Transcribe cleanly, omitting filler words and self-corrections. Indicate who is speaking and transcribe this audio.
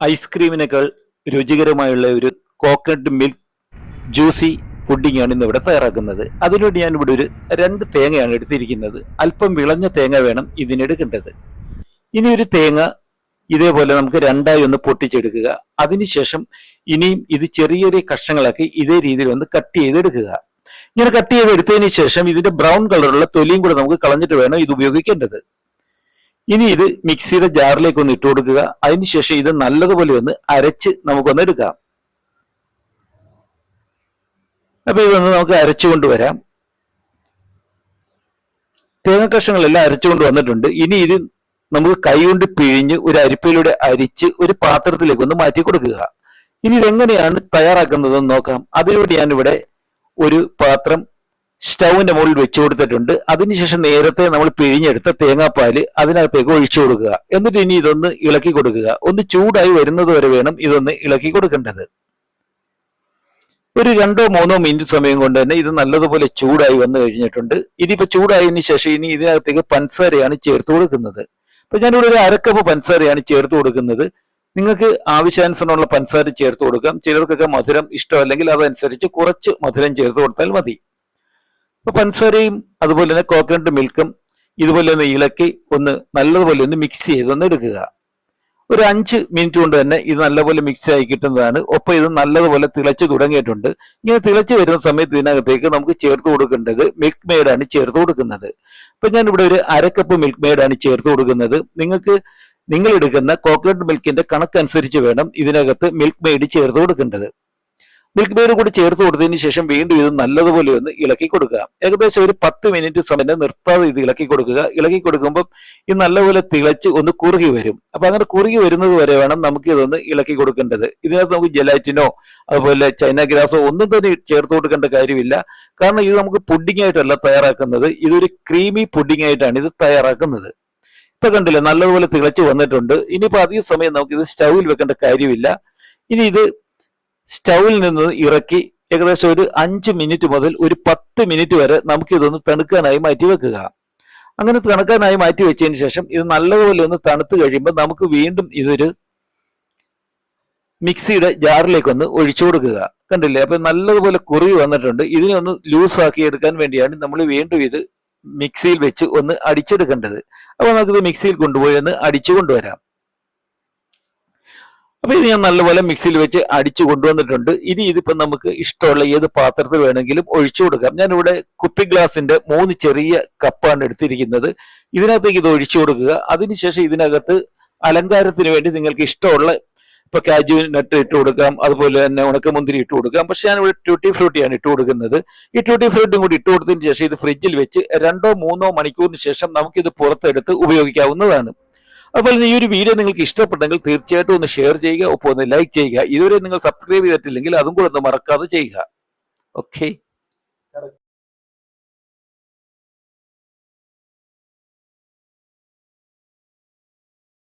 Speaker 1: ഐസ്ക്രീമിനേക്കാൾ രുചികരമായുള്ള ഒരു coconut milk juicy pudding ആണ് ഇന്ന് ഇവിടെ തയ്യാറാക്കുന്നത്. അതിനുവേണ്ടി ഞാൻ ഇവിടെ ഒരു 2 തേങ്ങയാണ് എടുത്തിരിക്കുന്നത്. അല്പം വിളഞ്ഞ തേങ്ങ വേണം ഇതിനെടുക്കേണ്ടത്. ഇനി ഒരു തേങ്ങ ഇതേപോലെ നമുക്ക് രണ്ടായി ഒന്ന് പൊട്ടിച്ചെടുക്കുക. അതിനുശേഷം ഇനിയും ഇത് ചെറിയ ചെറിയ കഷ്ണങ്ങളാക്കി ഇതേ രീതിയിൽ ഒന്ന് കട്ട് ചെയ്തെടുക്കുക. ഇങ്ങനെ കട്ട് ചെയ്തെടുത്തതിന് ശേഷം ഇതിന്റെ ബ്രൗൺ കളറുള്ള തൊലിയും കൂടെ നമുക്ക് കളഞ്ഞിട്ട് വേണം ഇത് ഉപയോഗിക്കേണ്ടത്. ഇനി ഇത് മിക്സിയുടെ ജാറിലേക്ക് ഒന്ന് ഇട്ട് കൊടുക്കുക. അതിനുശേഷം ഇത് നല്ലതുപോലെ ഒന്ന് അരച്ച് നമുക്കൊന്ന് എടുക്കാം. അപ്പൊ ഇതൊന്ന് നമുക്ക് അരച്ചു കൊണ്ടുവരാം. തേങ്ങ കഷ്ണങ്ങളെല്ലാം അരച്ചുകൊണ്ട് വന്നിട്ടുണ്ട്. ഇനി ഇത് നമുക്ക് കൈകൊണ്ട് പിഴിഞ്ഞ് ഒരു അരിപ്പയിലൂടെ അരിച്ച് ഒരു പാത്രത്തിലേക്ക് ഒന്ന് മാറ്റി കൊടുക്കുക. ഇനി ഇതെങ്ങനെയാണ് തയ്യാറാക്കുന്നതെന്ന് നോക്കാം. അതിനുവേണ്ടി ഞാനിവിടെ ഒരു പാത്രം സ്റ്റൗവിന്റെ മുകളിൽ വെച്ചു കൊടുത്തിട്ടുണ്ട്. അതിനുശേഷം നേരത്തെ നമ്മൾ പിഴിഞ്ഞെടുത്ത തേങ്ങാപ്പാല് അതിനകത്തേക്ക് ഒഴിച്ചു കൊടുക്കുക. എന്നിട്ട് ഇനി ഇതൊന്ന് ഇളക്കി കൊടുക്കുക. ഒന്ന് ചൂടായി വരുന്നത് വരെ വേണം ഇതൊന്ന് ഇളക്കി കൊടുക്കേണ്ടത്. ഒരു 2-3 മിനിറ്റ് സമയം കൊണ്ട് തന്നെ ഇത് നല്ലതുപോലെ ചൂടായി വന്നു കഴിഞ്ഞിട്ടുണ്ട്. ഇതിപ്പോ ചൂടായതിനു ശേഷം ഇനി ഇതിനകത്തേക്ക് പഞ്ചസാരയാണ് ചേർത്ത് കൊടുക്കുന്നത്. അപ്പൊ ഞാനിവിടെ ഒരു 1/2 കപ്പ് പഞ്ചസാരയാണ് ചേർത്ത് കൊടുക്കുന്നത്. നിങ്ങൾക്ക് ആവശ്യാനുസരണമുള്ള പഞ്ചസാര ചേർത്ത് കൊടുക്കാം. ചിലർക്കൊക്കെ മധുരം ഇഷ്ടമല്ലെങ്കിൽ അതനുസരിച്ച് കുറച്ച് മധുരം ചേർത്ത് കൊടുത്താൽ മതി. അപ്പൊ പഞ്ചസാരയും അതുപോലെ തന്നെ കോക്കനട്ട് മിൽക്കും ഇതുപോലെ ഒന്ന് ഇളക്കി ഒന്ന് നല്ലതുപോലെ ഒന്ന് മിക്സ് ചെയ്തൊന്ന് എടുക്കുക. ഒരു 5 മിനിറ്റ് കൊണ്ട് തന്നെ ഇത് നല്ലപോലെ മിക്സ് ആയി കിട്ടുന്നതാണ്. ഒപ്പം ഇത് നല്ലതുപോലെ തിളച്ച് തുടങ്ങിയിട്ടുണ്ട്. ഇങ്ങനെ തിളച്ച് വരുന്ന സമയത്ത് ഇതിനകത്തേക്ക് നമുക്ക് ചേർത്ത് കൊടുക്കേണ്ടത് മിൽക്ക് മെയ്ഡാണ് ചേർത്ത് കൊടുക്കുന്നത്. അപ്പൊ ഞാൻ ഇവിടെ ഒരു 1/2 കപ്പ് മിൽക്ക് മെയ്ഡാണ് ചേർത്ത് കൊടുക്കുന്നത്. നിങ്ങൾ എടുക്കുന്ന കോക്കനട്ട് മിൽക്കിന്റെ കണക്കനുസരിച്ച് വേണം ഇതിനകത്ത് മിൽക്ക് മെയ്ഡ് ചേർത്ത് കൊടുക്കേണ്ടത്. മിൽക്ക് മെയ്ഡ് കൂടി ചേർത്ത് കൊടുത്തതിന് ശേഷം വീണ്ടും ഇത് നല്ലതുപോലെ ഒന്ന് ഇളക്കി കൊടുക്കുക. ഏകദേശം ഒരു 10 മിനിറ്റ് സമയം നിർത്താതെ ഇത് ഇളക്കി കൊടുക്കുക. ഇളക്കി കൊടുക്കുമ്പോൾ ഇത് നല്ലപോലെ തിളച്ച് ഒന്ന് കുറുകി വരും. അപ്പൊ അങ്ങനെ കുറുകി വരുന്നത് വരെ വേണം നമുക്ക് ഇതൊന്ന് ഇളക്കി കൊടുക്കേണ്ടത്. ഇതിനകത്ത് നമുക്ക് ജെലാറ്റിനോ അതുപോലെ ചൈന ഗ്രാസോ ഒന്നും തന്നെ ചേർത്ത് കൊടുക്കേണ്ട കാര്യമില്ല. കാരണം ഇത് നമുക്ക് പുഡിംഗ് ആയിട്ടല്ല തയ്യാറാക്കുന്നത്, ഇതൊരു ക്രീമി പുഡിംഗ് ആയിട്ടാണ് ഇത് തയ്യാറാക്കുന്നത്. ഇപ്പൊ കണ്ടില്ലേ, നല്ലതുപോലെ തിളച്ച് വന്നിട്ടുണ്ട്. ഇനിയിപ്പോ അധിക സമയം നമുക്ക് ഇത് സ്റ്റൗവിൽ വെക്കേണ്ട കാര്യമില്ല. ഇനി ഇത് സ്റ്റൗവിൽ നിന്ന് ഇറക്കി ഏകദേശം ഒരു 5 മിനിറ്റ് മുതൽ ഒരു 10 മിനിറ്റ് വരെ നമുക്ക് ഇതൊന്ന് തണുക്കാനായി മാറ്റി വെക്കുക. അങ്ങനെ തണുക്കാനായി മാറ്റി വെച്ചതിന് ശേഷം ഇത് നല്ലതുപോലെ ഒന്ന് തണുത്ത് കഴിയുമ്പോൾ നമുക്ക് വീണ്ടും ഇതൊരു മിക്സിയുടെ ജാറിലേക്ക് ഒന്ന് ഒഴിച്ചു കൊടുക്കുക. കണ്ടില്ലേ, അപ്പൊ നല്ലതുപോലെ കുറുകി വന്നിട്ടുണ്ട്. ഇതിനെ ഒന്ന് ലൂസ് ആക്കി എടുക്കാൻ വേണ്ടിയാണ് നമ്മൾ വീണ്ടും ഇത് മിക്സിയിൽ വെച്ച് ഒന്ന് അടിച്ചെടുക്കേണ്ടത്. അപ്പൊ നമുക്കിത് മിക്സിയിൽ കൊണ്ടുപോയി ഒന്ന് അടിച്ചു കൊണ്ടുവരാം. അപ്പൊ ഇത് ഞാൻ നല്ലപോലെ മിക്സിയിൽ വെച്ച് അടിച്ചു കൊണ്ടുവന്നിട്ടുണ്ട്. ഇനി ഇതിപ്പോ നമുക്ക് ഇഷ്ടമുള്ള ഏത് പാത്രത്തിൽ വേണമെങ്കിലും ഒഴിച്ചു കൊടുക്കാം. ഞാനിവിടെ കുപ്പി ഗ്ലാസിന്റെ 3 ചെറിയ കപ്പാണ് എടുത്തിരിക്കുന്നത്. ഇതിനകത്തേക്ക് ഇത് ഒഴിച്ചു കൊടുക്കുക. അതിനുശേഷം ഇതിനകത്ത് അലങ്കാരത്തിന് വേണ്ടി നിങ്ങൾക്ക് ഇഷ്ടമുള്ള ഇപ്പൊ കാജു നട്ട് ഇട്ട് കൊടുക്കാം, അതുപോലെ തന്നെ ഉണക്കമുന്തിരി ഇട്ട് കൊടുക്കാം. പക്ഷെ ഞാനിവിടെ ട്യൂട്ടി ഫ്രൂട്ടിയാണ് ഇട്ട് കൊടുക്കുന്നത്. ഈ ട്യൂട്ടി ഫ്രൂട്ടിയും കൂടി ഇട്ട് കൊടുത്തതിന് ശേഷം ഇത് ഫ്രിഡ്ജിൽ വെച്ച് 2-3 മണിക്കൂറിന് ശേഷം നമുക്കിത് പുറത്തെടുത്ത് ഉപയോഗിക്കാവുന്നതാണ്. അതുപോലെ ഈ ഒരു വീഡിയോ നിങ്ങൾക്ക് ഇഷ്ടപ്പെട്ടെങ്കിൽ തീർച്ചയായിട്ടും ഒന്ന് ഷെയർ ചെയ്യുക, ഒപ്പം ഒന്ന് ലൈക്ക് ചെയ്യുക. ഇതുവരെ നിങ്ങൾ സബ്സ്ക്രൈബ് ചെയ്തിട്ടില്ലെങ്കിൽ അതും കൂടെ ഒന്ന് മറക്കാതെ ചെയ്യുക. ഓക്കെ.